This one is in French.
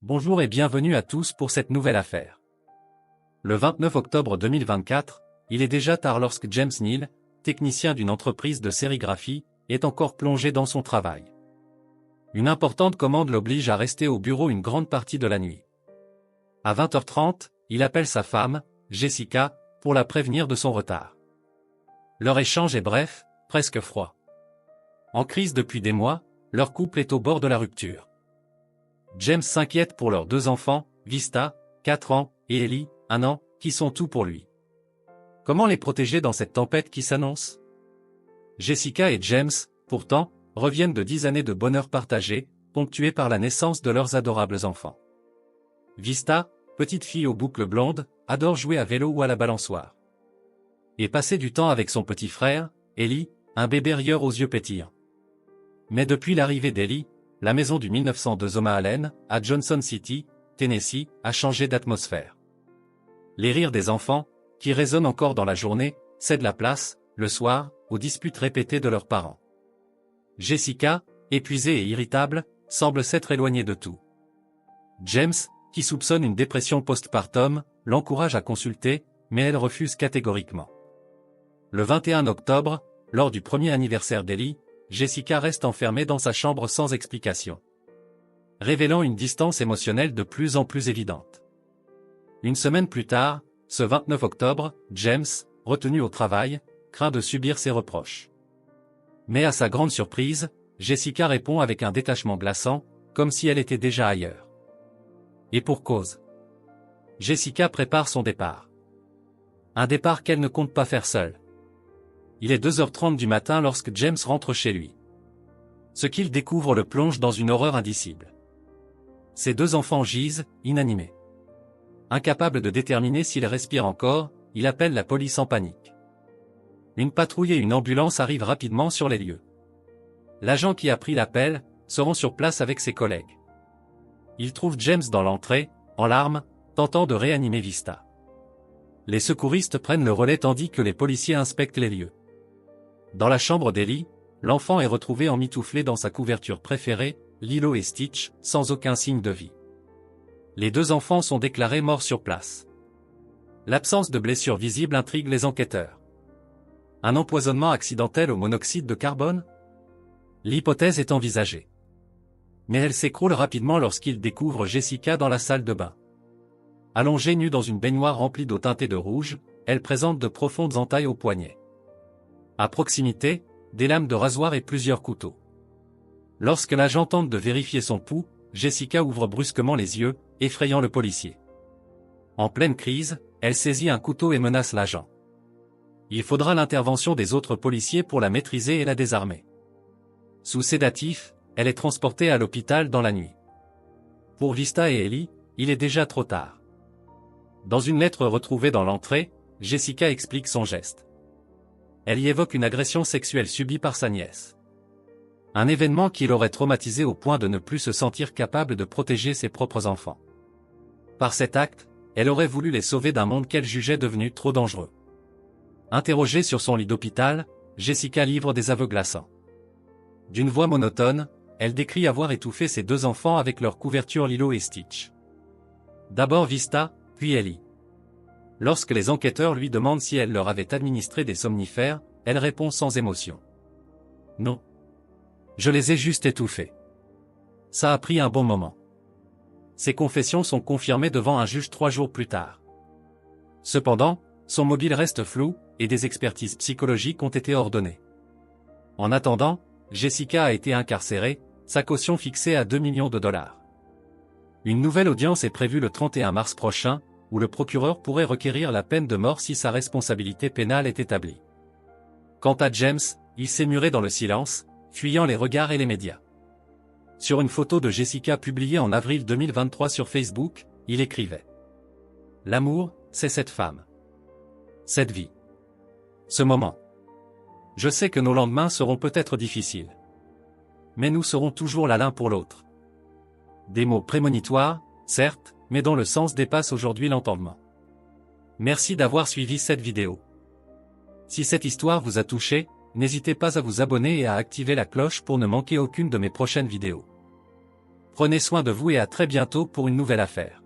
Bonjour et bienvenue à tous pour cette nouvelle affaire. Le 29 octobre 2024, il est déjà tard lorsque James Neal, technicien d'une entreprise de sérigraphie, est encore plongé dans son travail. Une importante commande l'oblige à rester au bureau une grande partie de la nuit. À 20h30, il appelle sa femme, Jessica, pour la prévenir de son retard. Leur échange est bref, presque froid. En crise depuis des mois, leur couple est au bord de la rupture. James s'inquiète pour leurs deux enfants, Vista, 4 ans, et Ellie, 1 an, qui sont tout pour lui. Comment les protéger dans cette tempête qui s'annonce? Jessica et James, pourtant, reviennent de 10 années de bonheur partagé, ponctuées par la naissance de leurs adorables enfants. Vista, petite fille aux boucles blondes, adore jouer à vélo ou à la balançoire. Et passer du temps avec son petit frère, Ellie, un bébé rieur aux yeux pétillants. Mais depuis l'arrivée d'Ellie, la maison du 1902 Oma Allen, à Johnson City, Tennessee, a changé d'atmosphère. Les rires des enfants, qui résonnent encore dans la journée, cèdent la place, le soir, aux disputes répétées de leurs parents. Jessica, épuisée et irritable, semble s'être éloignée de tout. James, qui soupçonne une dépression postpartum, l'encourage à consulter, mais elle refuse catégoriquement. Le 21 octobre, lors du premier anniversaire d'Ellie, Jessica reste enfermée dans sa chambre sans explication, révélant une distance émotionnelle de plus en plus évidente. Une semaine plus tard, ce 29 octobre, James, retenu au travail, craint de subir ses reproches. Mais à sa grande surprise, Jessica répond avec un détachement glaçant, comme si elle était déjà ailleurs. Et pour cause. Jessica prépare son départ. Un départ qu'elle ne compte pas faire seule. Il est 2h30 du matin lorsque James rentre chez lui. Ce qu'il découvre le plonge dans une horreur indicible. Ses deux enfants gisent, inanimés. Incapable de déterminer s'ils respirent encore, il appelle la police en panique. Une patrouille et une ambulance arrivent rapidement sur les lieux. L'agent qui a pris l'appel se rend sur place avec ses collègues. Il trouve James dans l'entrée, en larmes, tentant de réanimer Vista. Les secouristes prennent le relais tandis que les policiers inspectent les lieux. Dans la chambre d'Ellie, l'enfant est retrouvé emmitouflé dans sa couverture préférée, Lilo et Stitch, sans aucun signe de vie. Les deux enfants sont déclarés morts sur place. L'absence de blessures visibles intrigue les enquêteurs. Un empoisonnement accidentel au monoxyde de carbone? L'hypothèse est envisagée. Mais elle s'écroule rapidement lorsqu'ils découvrent Jessica dans la salle de bain. Allongée nue dans une baignoire remplie d'eau teintée de rouge, elle présente de profondes entailles aux poignets. À proximité, des lames de rasoir et plusieurs couteaux. Lorsque l'agent tente de vérifier son pouls, Jessica ouvre brusquement les yeux, effrayant le policier. En pleine crise, elle saisit un couteau et menace l'agent. Il faudra l'intervention des autres policiers pour la maîtriser et la désarmer. Sous sédatif, elle est transportée à l'hôpital dans la nuit. Pour Vista et Ellie, il est déjà trop tard. Dans une lettre retrouvée dans l'entrée, Jessica explique son geste. Elle y évoque une agression sexuelle subie par sa nièce. Un événement qui l'aurait traumatisée au point de ne plus se sentir capable de protéger ses propres enfants. Par cet acte, elle aurait voulu les sauver d'un monde qu'elle jugeait devenu trop dangereux. Interrogée sur son lit d'hôpital, Jessica livre des aveux glaçants. D'une voix monotone, elle décrit avoir étouffé ses deux enfants avec leur couverture Lilo et Stitch. D'abord Vista, puis Ellie. Lorsque les enquêteurs lui demandent si elle leur avait administré des somnifères, elle répond sans émotion. Non. Je les ai juste étouffés. Ça a pris un bon moment. Ces confessions sont confirmées devant un juge 3 jours plus tard. Cependant, son mobile reste flou, et des expertises psychologiques ont été ordonnées. En attendant, Jessica a été incarcérée, sa caution fixée à $2 millions. Une nouvelle audience est prévue le 31 mars prochain, où le procureur pourrait requérir la peine de mort si sa responsabilité pénale est établie. Quant à James, il s'est muré dans le silence, fuyant les regards et les médias. Sur une photo de Jessica publiée en avril 2023 sur Facebook, il écrivait « L'amour, c'est cette femme. Cette vie. Ce moment. Je sais que nos lendemains seront peut-être difficiles. Mais nous serons toujours là l'un pour l'autre. » Des mots prémonitoires, certes, mais dont le sens dépasse aujourd'hui l'entendement. Merci d'avoir suivi cette vidéo. Si cette histoire vous a touché, n'hésitez pas à vous abonner et à activer la cloche pour ne manquer aucune de mes prochaines vidéos. Prenez soin de vous et à très bientôt pour une nouvelle affaire.